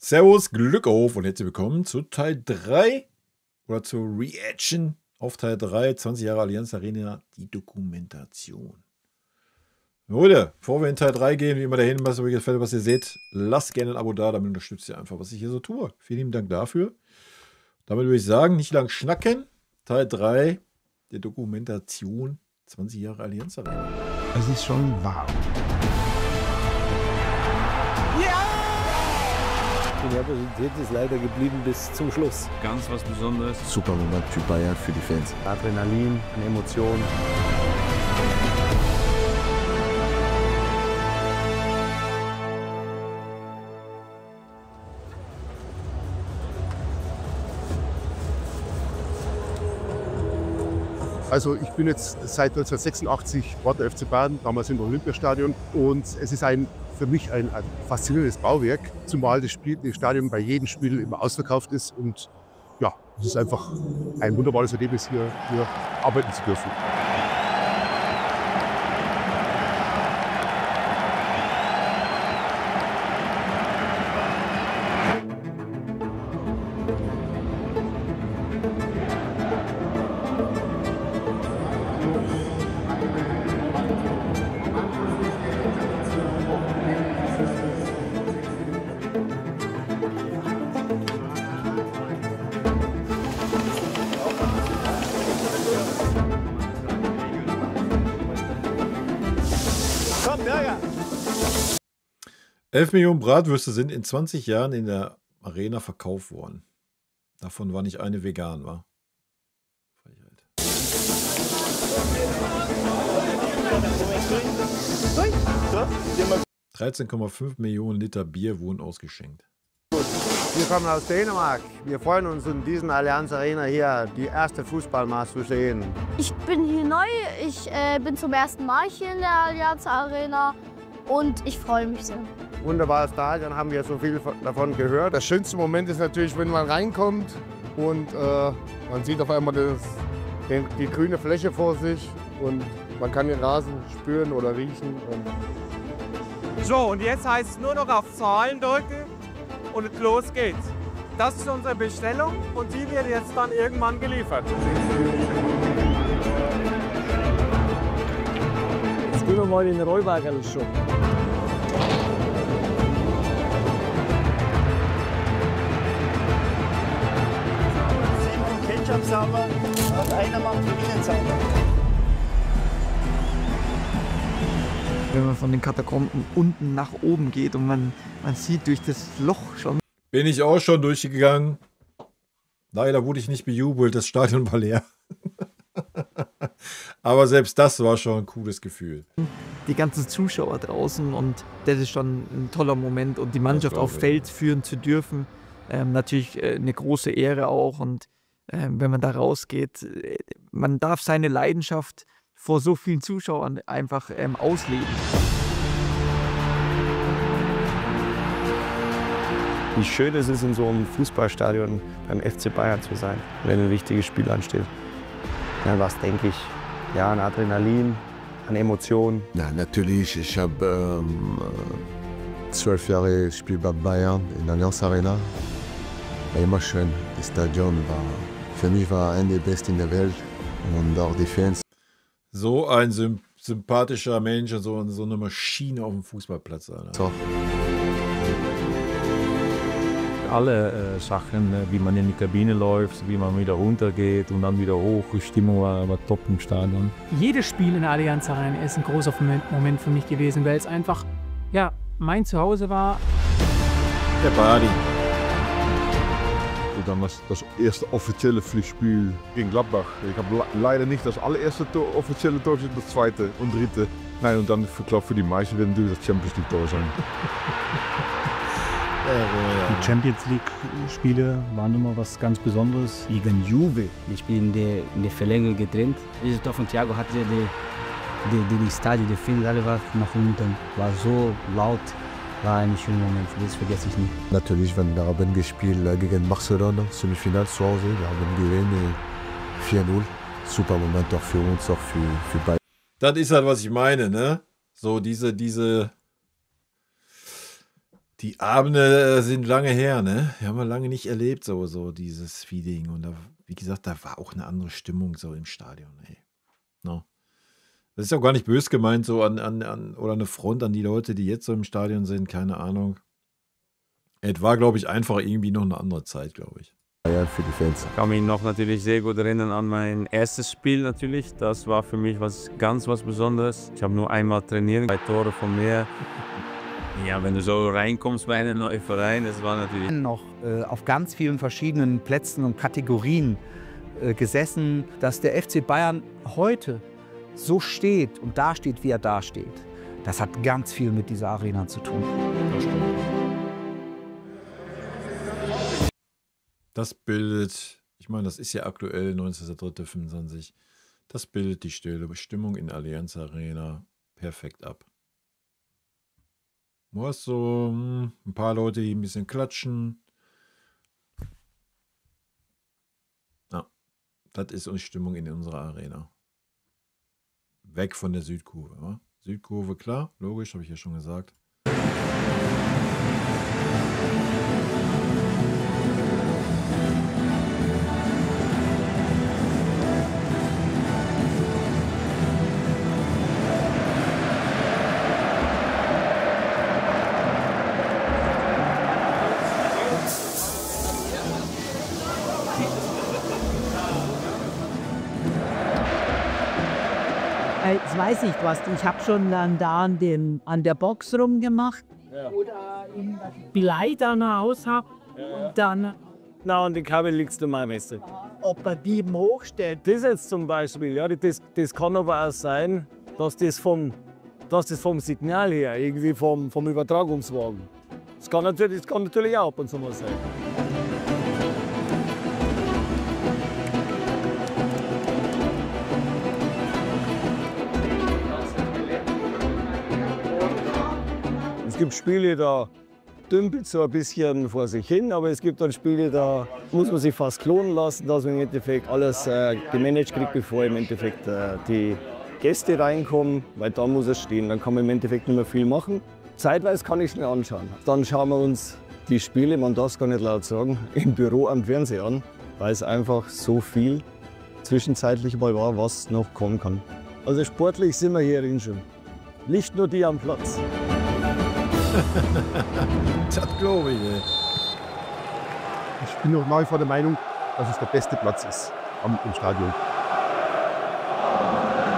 Servus, Glück auf und herzlich willkommen zu Teil 3 oder zur Reaction auf Teil 3, 20 Jahre Allianz Arena, die Dokumentation. Leute, bevor wir in Teil 3 gehen, wie immer der Hinweis, wenn euch gefällt, was ihr seht, lasst gerne ein Abo da, damit unterstützt ihr einfach, was ich hier so tue. Vielen lieben Dank dafür. Damit würde ich sagen, nicht lang schnacken. Teil 3 der Dokumentation 20 Jahre Allianz Arena. Es ist schon warm. Die Nervosität ist leider geblieben bis zum Schluss. Ganz was Besonderes. Super Moment für Bayern, für die Fans. Adrenalin, Emotionen. Also ich bin jetzt seit 1986 Sportler FC Bayern, damals im Olympiastadion, und es ist für mich ein faszinierendes Bauwerk, zumal das Stadion bei jedem Spiel immer ausverkauft ist, und ja, es ist einfach ein wunderbares Erlebnis, hier arbeiten zu dürfen. Komm, Berger! 11 Millionen Bratwürste sind in 20 Jahren in der Arena verkauft worden. Davon war nicht eine vegan, war. 13,5 Millionen Liter Bier wurden ausgeschenkt. Wir kommen aus Dänemark. Wir freuen uns, in diesem Allianz Arena hier die erste Fußballmatch zu sehen. Ich bin hier neu. Ich bin zum ersten Mal hier in der Allianz Arena und ich freue mich sehr. Wunderbares Stadion, haben wir so viel davon gehört. Der schönste Moment ist natürlich, wenn man reinkommt und man sieht auf einmal die grüne Fläche vor sich und man kann den Rasen spüren oder riechen. So, und jetzt heißt es nur noch auf Zahlen drücken und los geht's. Das ist unsere Bestellung und die wird jetzt dann irgendwann geliefert. Jetzt gehen wir mal in den Rollwagen-Shop. Ketchup sauber und einer macht Familien sauber. Wenn man von den Katakomben unten nach oben geht und man sieht durch das Loch schon. Bin ich auch schon durchgegangen. Leider wurde ich nicht bejubelt, das Stadion war leer. Aber selbst das war schon ein cooles Gefühl. Die ganzen Zuschauer draußen, und das ist schon ein toller Moment. Und die Mannschaft auf Feld führen zu dürfen, natürlich eine große Ehre auch. Und wenn man da rausgeht, man darf seine Leidenschaft vor so vielen Zuschauern einfach ausleben. Wie schön es ist, in so einem Fußballstadion beim FC Bayern zu sein, wenn ein wichtiges Spiel ansteht. Dann war es, denke ich, ja, an Adrenalin, an Emotionen. Ja, natürlich, ich habe 12 Jahre gespielt bei Bayern in der Allianz Arena. War immer schön. Das Stadion war, für mich war ein der besten in der Welt, und auch die Fans. So ein sympathischer Mensch und so eine Maschine auf dem Fußballplatz. Alter. So. Alle Sachen, wie man in die Kabine läuft, wie man wieder runtergeht und dann wieder hoch. Die Stimmung war top im Stadion. Jedes Spiel in der Allianz Arena ist ein großer Moment für mich gewesen, weil es einfach, ja, mein Zuhause war. Der Badi. Dann das erste offizielle Pflichtspiel gegen Gladbach. Ich habe leider nicht das allererste offizielle Tor, das zweite und dritte. Nein, und dann, ich glaube, für die meisten wird natürlich das Champions League Tor sein. Die Champions League-Spiele waren immer was ganz Besonderes. Gegen Juve. Ich bin in der Verlängerung getrennt. Dieses Tor von Thiago hatte die Stadion, die Fans, alle waren nach unten. War so laut. War ein schöner Moment, das vergesse ich nicht. Natürlich, wir haben gespielt gegen Barcelona, Semifinal zu Hause. Wir haben gewonnen 4-0. Super Moment auch für uns, auch für Bayern. Das ist halt, was ich meine, ne? So diese Die Abende sind lange her, ne? Die haben wir lange nicht erlebt, so dieses Feeling. Und da, wie gesagt, da war auch eine andere Stimmung so im Stadion, ey. No. Das ist ja auch gar nicht böse gemeint, so oder eine Front an die Leute, die jetzt so im Stadion sind, keine Ahnung. Es war, glaube ich, einfach irgendwie noch eine andere Zeit, glaube ich. Ja, für die Fans. Ich kann mich noch natürlich sehr gut erinnern an mein erstes Spiel natürlich. Das war für mich was Besonderes. Ich habe nur einmal trainiert, 2 Tore von mir. Ja, wenn du so reinkommst bei einem neuen Verein, das war natürlich... Noch auf ganz vielen verschiedenen Plätzen und Kategorien gesessen, dass der FC Bayern heute so steht und da steht, wie er da steht. Das hat ganz viel mit dieser Arena zu tun. Das bildet, ich meine, das ist ja aktuell 19.03.25, das bildet die stille Stimmung in der Allianz Arena perfekt ab. Du hast so ein paar Leute, die ein bisschen klatschen. Ja, das ist unsere Stimmung in unserer Arena. Weg von der Südkurve. Ja? Südkurve, klar, logisch, habe ich ja schon gesagt. Jetzt weiß ich was, ich habe schon dann da an der Box rumgemacht. Ja. Oder Blei dann aus habe. Und dann. Na, und die Kabel liegst du mal Messer. Ob er die hochstellt. Das jetzt zum Beispiel, ja, das kann aber auch sein, dass das vom Signal her, irgendwie vom Übertragungswagen. Das kann natürlich auch ab und zu mal sein. Es gibt Spiele, da dümpelt so ein bisschen vor sich hin, aber es gibt dann Spiele, da muss man sich fast klonen lassen, dass man im Endeffekt alles gemanagt kriegt, bevor im Endeffekt die Gäste reinkommen, weil da muss es stehen. Dann kann man im Endeffekt nicht mehr viel machen. Zeitweise kann ich es mir anschauen. Dann schauen wir uns die Spiele, man darf es gar nicht laut sagen, im Büro am Fernseher an, weil es einfach so viel zwischenzeitlich mal war, was noch kommen kann. Also sportlich sind wir hier drin schon. Nicht nur die am Platz. Das glaube ich, ey. Ich bin noch nach wie vor der Meinung, dass es der beste Platz ist im Stadion.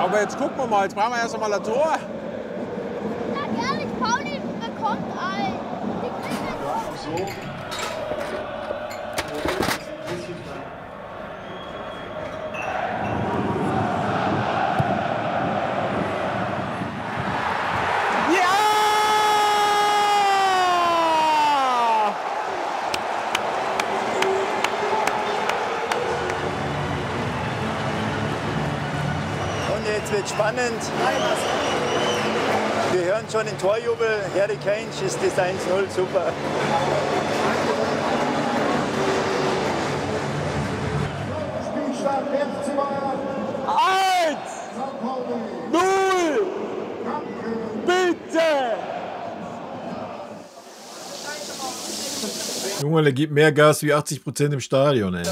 Aber jetzt gucken wir mal, jetzt brauchen wir erst einmal ein Tor. Sag ehrlich, Pauli bekommt ein. Die kriegen ein Tor. Jetzt wird spannend. Wir hören schon den Torjubel. Harry Kane schießt das 1-0. Super. Spielstand jetzt zu Bayern. 1-0. Bitte. Junge, der gibt mehr Gas wie 80% im Stadion, ey.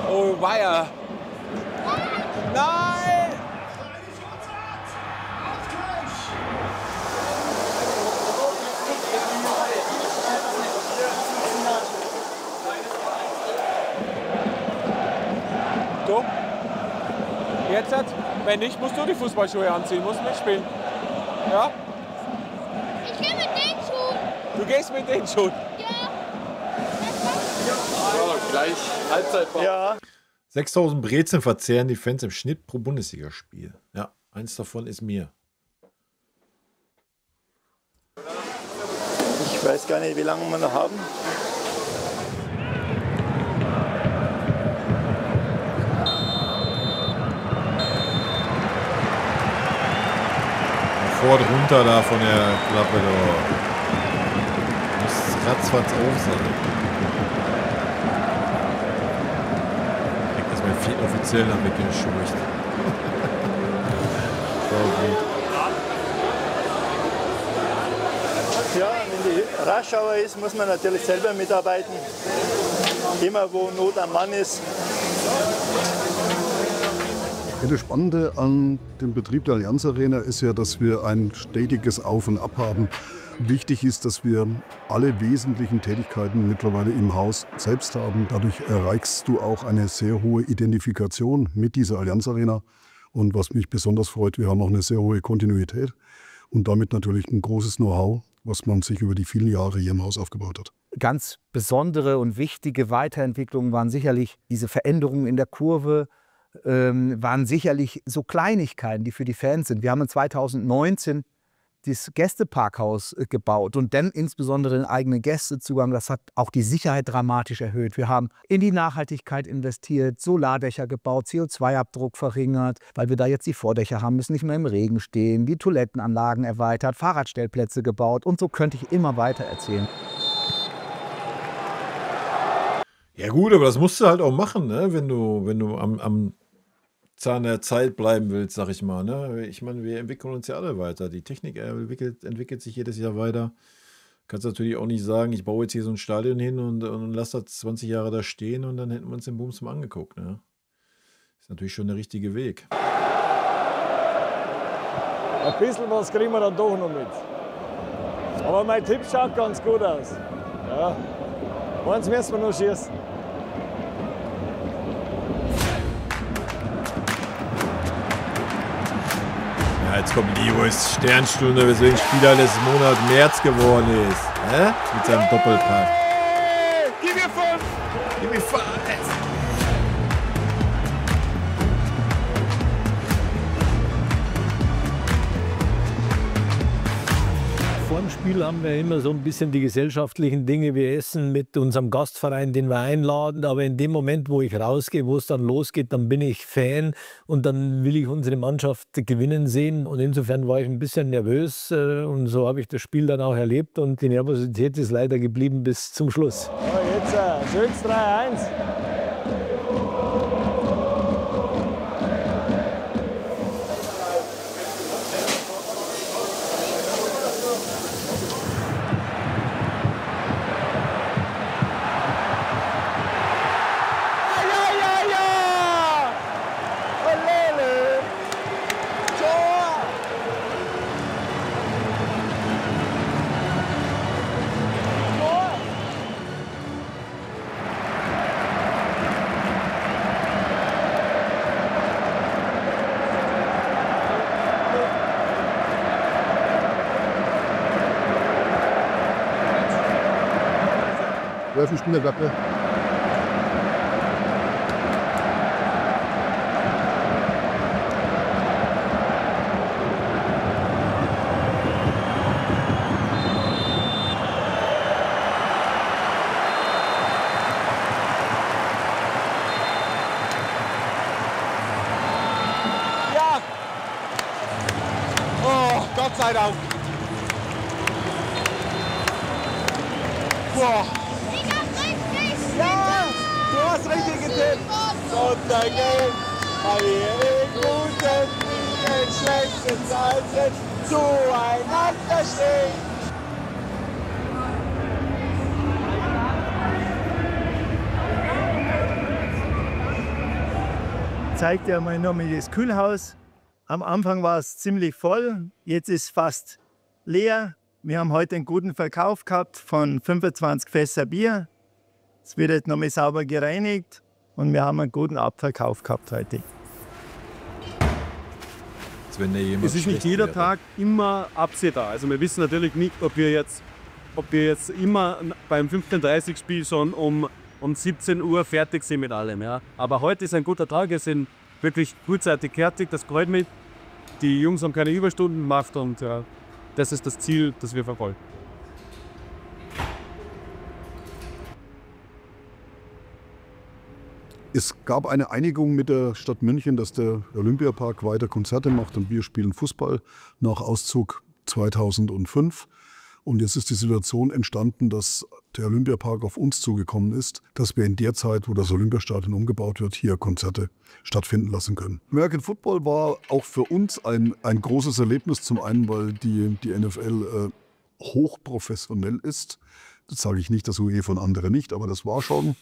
Oh, Weiher. Nein! Du? Jetzt, wenn nicht, musst du die Fußballschuhe anziehen, musst mitspielen. Ja? Ich gehe mit den Schuhen. Du gehst mit den Schuhen? Ja. So, gleich Halbzeitpause. Ja. 6000 Brezeln verzehren die Fans im Schnitt pro Bundesligaspiel. Ja, eins davon ist mir. Ich weiß gar nicht, wie lange wir noch haben. Sofort runter da von der Klappe. Muss ratzfatz auf sein. Direkt erstmal offiziell nach weggescheucht. Ja, wenn die Raschauer ist, muss man natürlich selber mitarbeiten. Immer wo Not am Mann ist. Das Spannende an dem Betrieb der Allianz Arena ist ja, dass wir ein stetiges Auf und Ab haben. Wichtig ist, dass wir alle wesentlichen Tätigkeiten mittlerweile im Haus selbst haben. Dadurch erreichst du auch eine sehr hohe Identifikation mit dieser Allianz Arena. Und was mich besonders freut, wir haben auch eine sehr hohe Kontinuität und damit natürlich ein großes Know-how, was man sich über die vielen Jahre hier im Haus aufgebaut hat. Ganz besondere und wichtige Weiterentwicklungen waren sicherlich diese Veränderungen in der Kurve, waren sicherlich so Kleinigkeiten, die für die Fans sind. Wir haben in 2019 das Gästeparkhaus gebaut und dann insbesondere den eigenen Gästezugang. Das hat auch die Sicherheit dramatisch erhöht. Wir haben in die Nachhaltigkeit investiert, Solardächer gebaut, CO2-Abdruck verringert, weil wir da jetzt die Vordächer haben, müssen nicht mehr im Regen stehen, die Toilettenanlagen erweitert, Fahrradstellplätze gebaut und so könnte ich immer weiter erzählen. Ja gut, aber das musst du halt auch machen, ne? Wenn du am Zahn der Zeit bleiben willst, sag ich mal. Ne? Ich meine, wir entwickeln uns ja alle weiter. Die Technik entwickelt sich jedes Jahr weiter. Kannst natürlich auch nicht sagen, ich baue jetzt hier so ein Stadion hin und lasse das 20 Jahre da stehen und dann hätten wir uns den Bums mal angeguckt. Ne? Ist natürlich schon der richtige Weg. Ein bisschen was kriegen wir dann doch noch mit. Aber mein Tipp schaut ganz gut aus. Ja. Eins müssen wir noch schießen. Ja, jetzt kommt Lewis Sternstunde, weswegen Spieler des Monats März geworden ist. Mit seinem Doppelpack. Gib mir 5! Gib mir 5! Vor dem Spiel haben wir immer so ein bisschen die gesellschaftlichen Dinge. Wir essen mit unserem Gastverein, den wir einladen. Aber in dem Moment, wo ich rausgehe, wo es dann losgeht, dann bin ich Fan und dann will ich unsere Mannschaft gewinnen sehen. Und insofern war ich ein bisschen nervös und so habe ich das Spiel dann auch erlebt. Und die Nervosität ist leider geblieben bis zum Schluss. Oh, jetzt schönes 3-1. Ein Spielerglappe. Ja! Oh, Gott sei Dank! Boah! Ja, du hast richtig getippt. Untergehen, weil wir in guten wie in schlechten Zeiten zueinander stehen. Ich zeig dir mal nochmal das Kühlhaus. Am Anfang war es ziemlich voll, jetzt ist fast leer. Wir haben heute einen guten Verkauf gehabt von 25 Fässer Bier. Es wird jetzt nochmal sauber gereinigt und wir haben einen guten Abverkauf gehabt heute. Es ist nicht jeder Tag immer absehbar. Also wir wissen natürlich nicht, ob wir jetzt immer beim 15:30 Spiel schon um 17 Uhr fertig sind mit allem. Ja. Aber heute ist ein guter Tag, wir sind wirklich frühzeitig fertig, das freut mich. Die Jungs haben keine Überstunden gemacht und ja, das ist das Ziel, das wir verfolgen. Es gab eine Einigung mit der Stadt München, dass der Olympiapark weiter Konzerte macht und wir spielen Fußball nach Auszug 2005. Und jetzt ist die Situation entstanden, dass der Olympiapark auf uns zugekommen ist, dass wir in der Zeit, wo das Olympiastadion umgebaut wird, hier Konzerte stattfinden lassen können. American Football war auch für uns ein großes Erlebnis. Zum einen, weil die NFL hochprofessionell ist. Das sage ich nicht, das UEFA und andere nicht, aber das war schon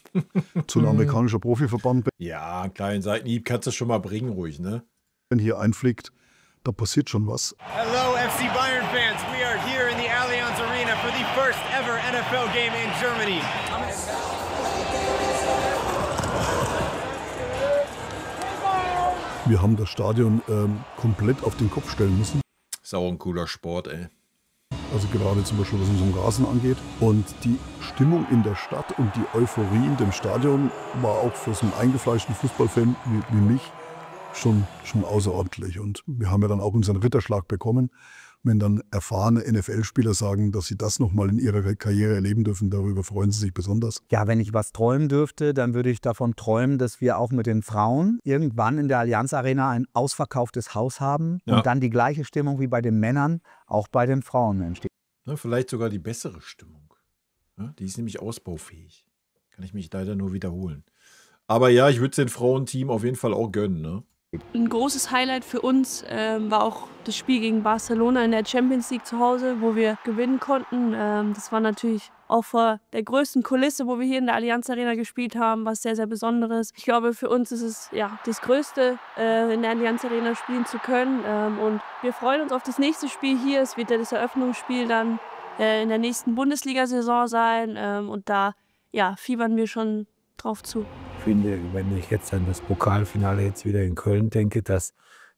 so ein amerikanischer Profiverband. Ja, einen kleinen Seitenhieb kannst du schon mal bringen, ruhig, ne? Wenn hier einfliegt, da passiert schon was. Hello FC Bayern fans, we are here in the Allianz Arena for the first ever NFL game in Germany. Wir haben das Stadion komplett auf den Kopf stellen müssen. Ist auch ein cooler Sport, ey. Also gerade zum Beispiel, was unseren Rasen angeht. Und die Stimmung in der Stadt und die Euphorie in dem Stadion war auch für so einen eingefleischten Fußballfan wie mich schon außerordentlich. Und wir haben ja dann auch unseren Ritterschlag bekommen. Wenn dann erfahrene NFL-Spieler sagen, dass sie das nochmal in ihrer Karriere erleben dürfen, darüber freuen sie sich besonders. Ja, wenn ich was träumen dürfte, dann würde ich davon träumen, dass wir auch mit den Frauen irgendwann in der Allianz Arena ein ausverkauftes Haus haben und dann die gleiche Stimmung wie bei den Männern auch bei den Frauen entsteht. Ja, vielleicht sogar die bessere Stimmung. Ja, die ist nämlich ausbaufähig. Kann ich mich leider nur wiederholen. Aber ja, ich würde es den Frauenteam auf jeden Fall auch gönnen, ne? Ein großes Highlight für uns war auch das Spiel gegen Barcelona in der Champions League zu Hause, wo wir gewinnen konnten. Das war natürlich auch vor der größten Kulisse, wo wir hier in der Allianz Arena gespielt haben, was sehr, sehr Besonderes. Ich glaube, für uns ist es ja das Größte, in der Allianz Arena spielen zu können. Und wir freuen uns auf das nächste Spiel hier. Es wird ja das Eröffnungsspiel dann in der nächsten Bundesliga-Saison sein. Und da fiebern wir schon drauf zu. Ich finde, wenn ich jetzt an das Pokalfinale jetzt wieder in Köln denke, dass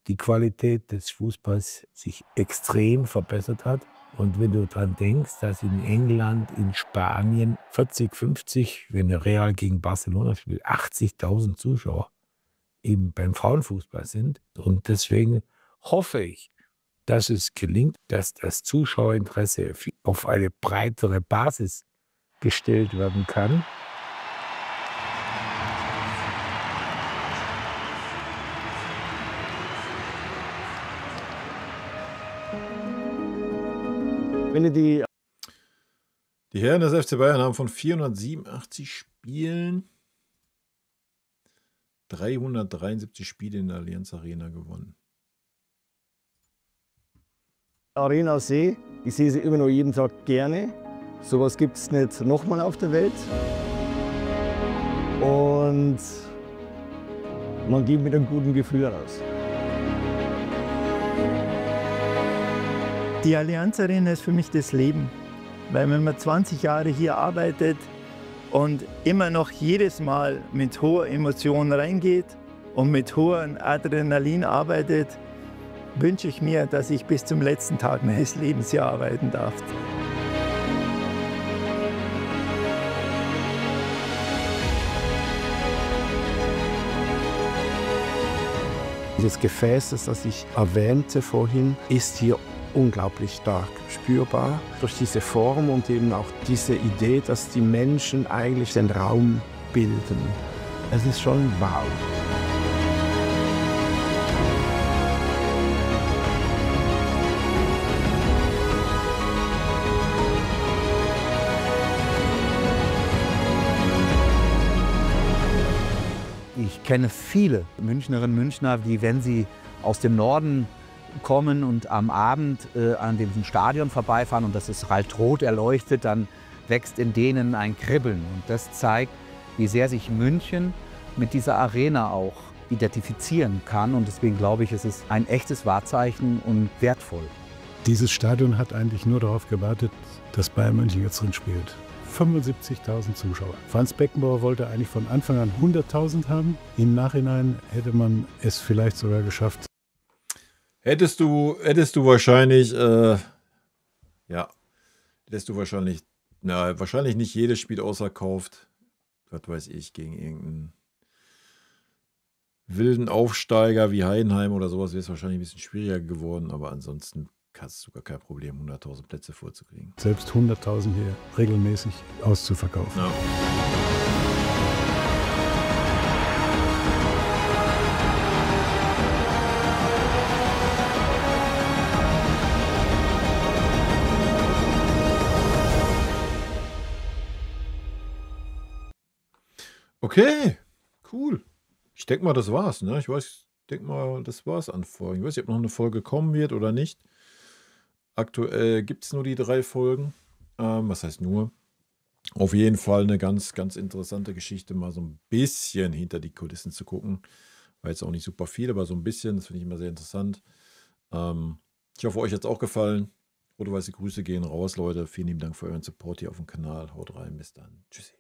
die Qualität des Fußballs sich extrem verbessert hat. Und wenn du daran denkst, dass in England, in Spanien 40, 50, wenn Real gegen Barcelona spielt, 80.000 Zuschauer eben beim Frauenfußball sind. Und deswegen hoffe ich, dass es gelingt, dass das Zuschauerinteresse auf eine breitere Basis gestellt werden kann. Die Herren des FC Bayern haben von 487 Spielen 373 Spiele in der Allianz Arena gewonnen. Arena sehe, ich sehe sie immer noch jeden Tag gerne. Sowas gibt es nicht nochmal auf der Welt. Und man geht mit einem guten Gefühl raus. Die Allianz Arena ist für mich das Leben, weil wenn man 20 Jahre hier arbeitet und immer noch jedes Mal mit hoher Emotion reingeht und mit hohem Adrenalin arbeitet, wünsche ich mir, dass ich bis zum letzten Tag meines Lebens hier arbeiten darf. Das Gefäß, das ich erwähnte vorhin, ist hier unglaublich stark spürbar durch diese Form und eben auch diese Idee, dass die Menschen eigentlich den Raum bilden. Es ist schon wow. Ich kenne viele Münchnerinnen und Münchner, die, wenn sie aus dem Norden kommen und am Abend an diesem Stadion vorbeifahren und das ist halt rot erleuchtet, dann wächst in denen ein Kribbeln. Und das zeigt, wie sehr sich München mit dieser Arena auch identifizieren kann. Und deswegen glaube ich, es ist ein echtes Wahrzeichen und wertvoll. Dieses Stadion hat eigentlich nur darauf gewartet, dass Bayern München jetzt drin spielt. 75.000 Zuschauer. Franz Beckenbauer wollte eigentlich von Anfang an 100.000 haben. Im Nachhinein hätte man es vielleicht sogar geschafft. Hättest du wahrscheinlich, wahrscheinlich nicht jedes Spiel ausverkauft, was weiß ich, gegen irgendeinen wilden Aufsteiger wie Heidenheim oder sowas, wäre es wahrscheinlich ein bisschen schwieriger geworden, aber ansonsten hast du gar kein Problem, 100.000 Plätze vorzukriegen. Selbst 100.000 hier regelmäßig auszuverkaufen. Ja. Okay, cool. Ich denke mal, das war's. Ne? Denke mal, das war's an Folgen. Ich weiß nicht, ob noch eine Folge kommen wird oder nicht. Aktuell gibt es nur die 3 Folgen. Was heißt nur? Auf jeden Fall eine ganz, ganz interessante Geschichte, mal so ein bisschen hinter die Kulissen zu gucken. War jetzt auch nicht super viel, aber so ein bisschen, das finde ich immer sehr interessant. Ich hoffe, euch hat es auch gefallen. Rot-Weiße Grüße gehen raus, Leute. Vielen lieben Dank für euren Support hier auf dem Kanal. Haut rein, bis dann. Tschüssi.